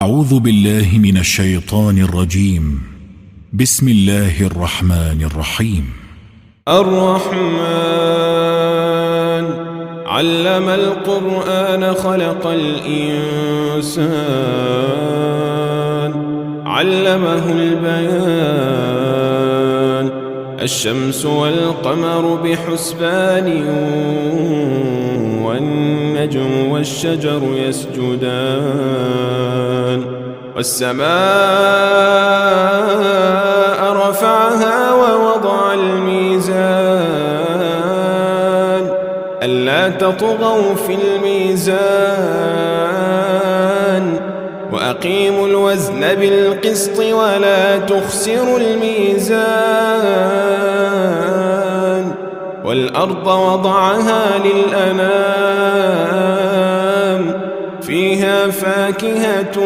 أعوذ بالله من الشيطان الرجيم. بسم الله الرحمن الرحيم. الرحمن علم القرآن خلق الإنسان علمه البيان الشمس والقمر بحسبان والنجم والشجر يسجدان والسماء رفعها ووضع الميزان ألا تطغوا في الميزان وأقيموا الوزن بالقسط ولا تخسروا الميزان والأرض وضعها للأنام فيها فاكهة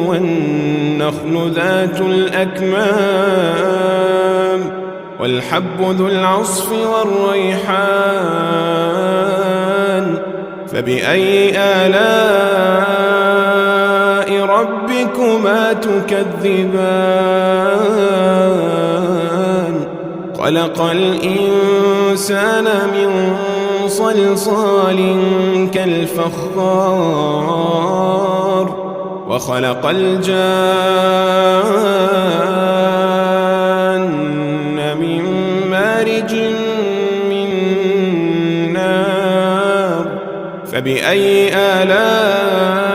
والنخل ذات الأكمام والحب ذو العصف والريحان فبأي آلاء ربكما تكذبان خلق الإنسان من صلصال كالفخار وخلق الجان من مارج من نار فبأي آلاء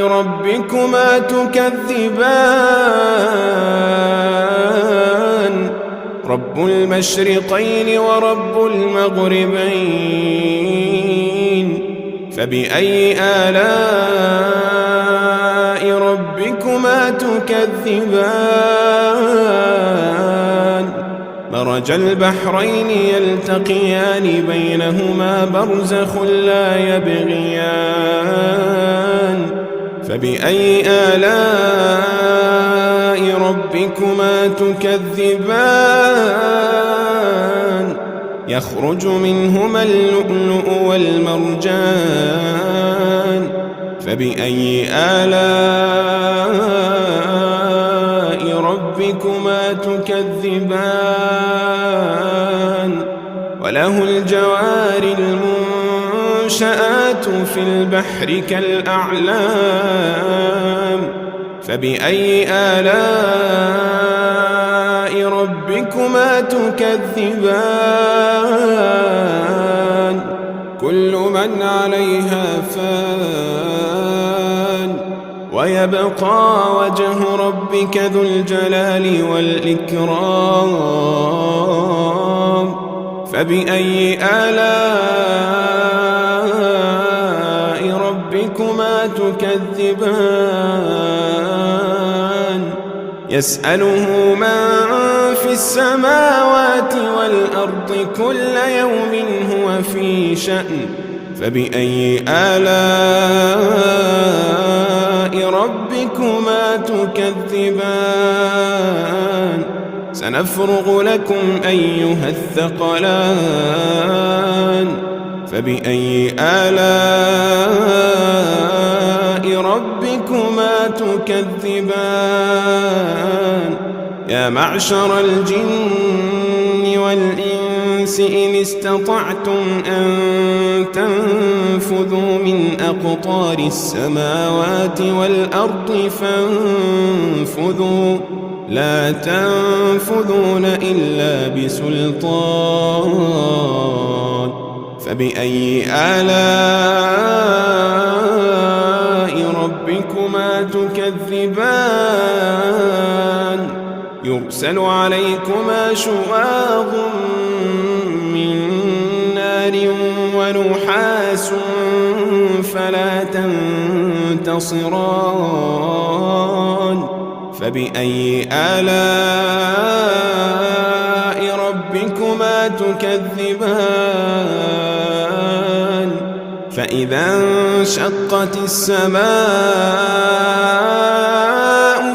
ربكما تكذبان رب المشرقين ورب المغربين فبأي آلاء ربكما تكذبان مرج البحرين يلتقيان بينهما برزخ لا يبغيان فبأي آلاء ربكما تكذبان يخرج منهما اللؤلؤ والمرجان فبأي آلاء ربكما تكذبان وله الجوار المنشآت في البحر كالأعلام فبأي آلاء ربكما تكذبان كل من عليها فان ويبقى وجه ربك ذو الجلال والإكرام فبأي آلاء ربكما تكذبان يسأله من في السماوات والأرض كل يوم هو في شأن فبأي آلاء ربكما تكذبان سنفرغ لكم أيها الثقلان فبأي آلاء ربكما تكذبان يا معشر الجن والإنس إن استطعتم أن تنفذوا من أقطار السماوات والأرض فانفذوا لا تنفذون إلا بسلطان فبأي آلاء ربكما تكذبان يرسل عليكما شواظ من نار ونحاس فلا تنتصران فبأي آلاء ربكما تكذبان فإذا انشقت السماء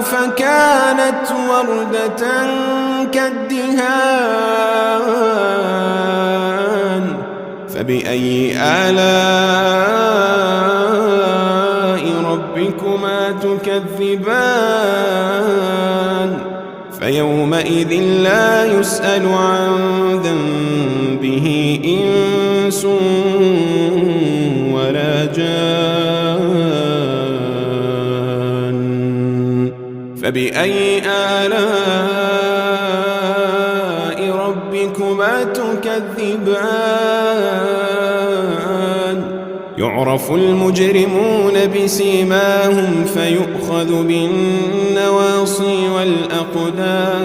فكانت وردة كالدهان فبأي آلاء ربكما تكذبان فيومئذ لا يسأل عن ذنبه إنس ولا جان فبأي آلاء ربكما تكذبان يعرف المجرمون بسيماهم فيؤخذ بالنواصي والأقدام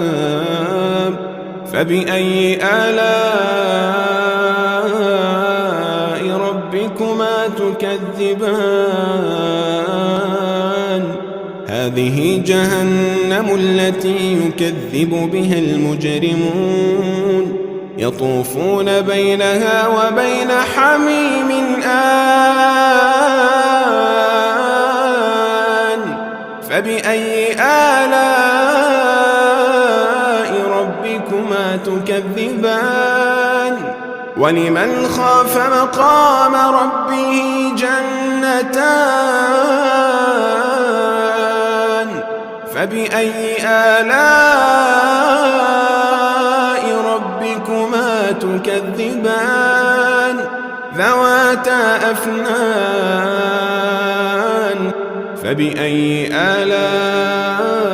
فبأي آلاء ربكما تكذبان هذه جهنم التي يكذب بها المجرمون يطوفون بينها وبين حميم آن فبأي آلاء ربكما تكذبان ولمن خاف مقام ربه جنتان فبأي آلاء ربكما تكذبان ذواتا أفنان فبأي آلاء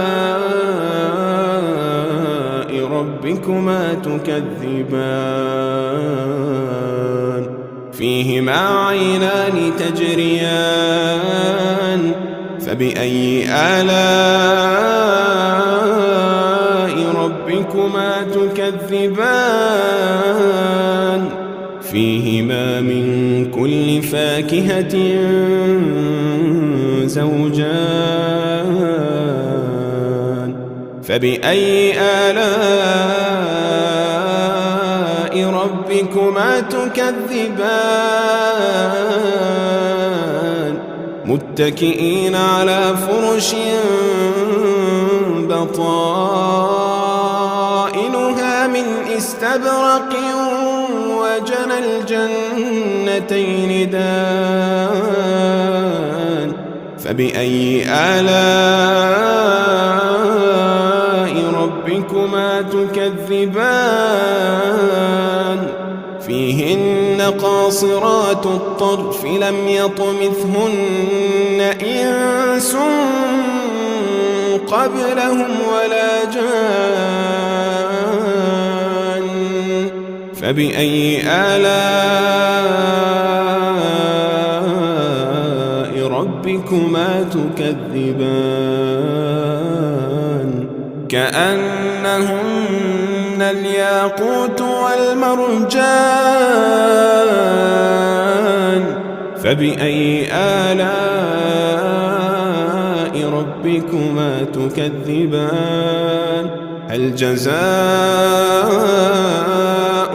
ربكما تكذبان فيهما عينان تجريان فبأي آلاء ربكما تكذبان فيهما من كل فاكهة زوجان فبأي آلاء ربكما تكذبان متكئين على فرش بطائنها من استبرق وجنى الجنتين دان فبأي آلاء ربكما تكذبان فيهن قاصرات الطرف لم يطمثهن إنس قبلهم ولا جان فبأي آلاء ربكما تكذبان كأنهن الياقوت والمرجان فبأي آلاء ربكما تكذبان هل جزاء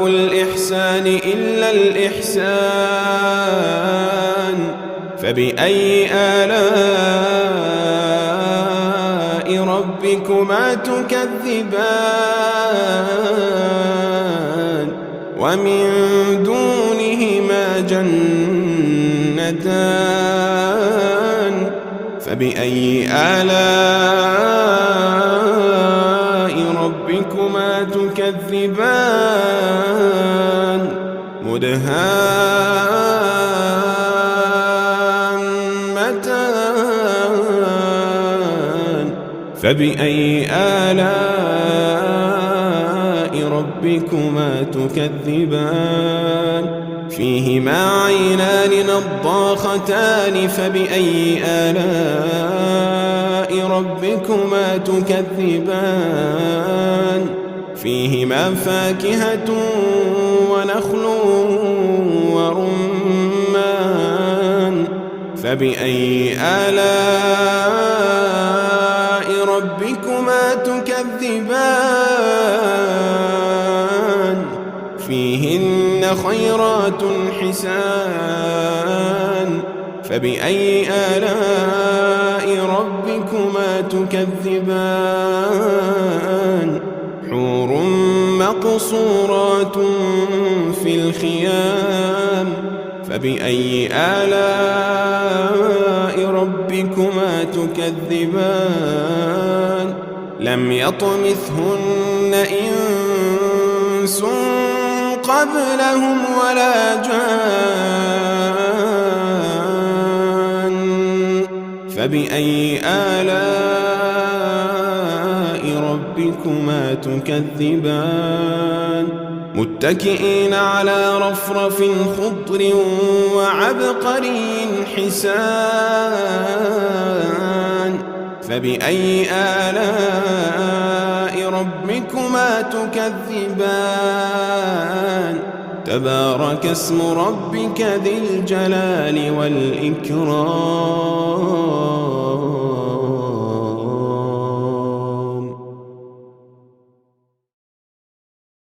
الإحسان إلا الإحسان فبأي آلاء ربكما تكذبان ومن دونهما جنتان فبأي آلاء ربكما تكذبان مدهامتان فبأي آلاء ربكما تكذبان فيهما عينان نضاختان فبأي آلاء ربكما تكذبان فيهما فاكهة ونخل ورمان فبأي آلاء ربكما تكذبان فيهن خيرات حسان فبأي آلاء ربكما تكذبان حور مقصورات في الخيام فبأي آلاء ربكما تكذبان لم يطمثهن إنس قبلهم ولا جان فبأي آلاء ربكما تكذبان متكئين على رفرف خضر وعبقري حسان فبأي آلاء ربكما تكذبان تبارك اسم ربك ذي الجلال والإكرام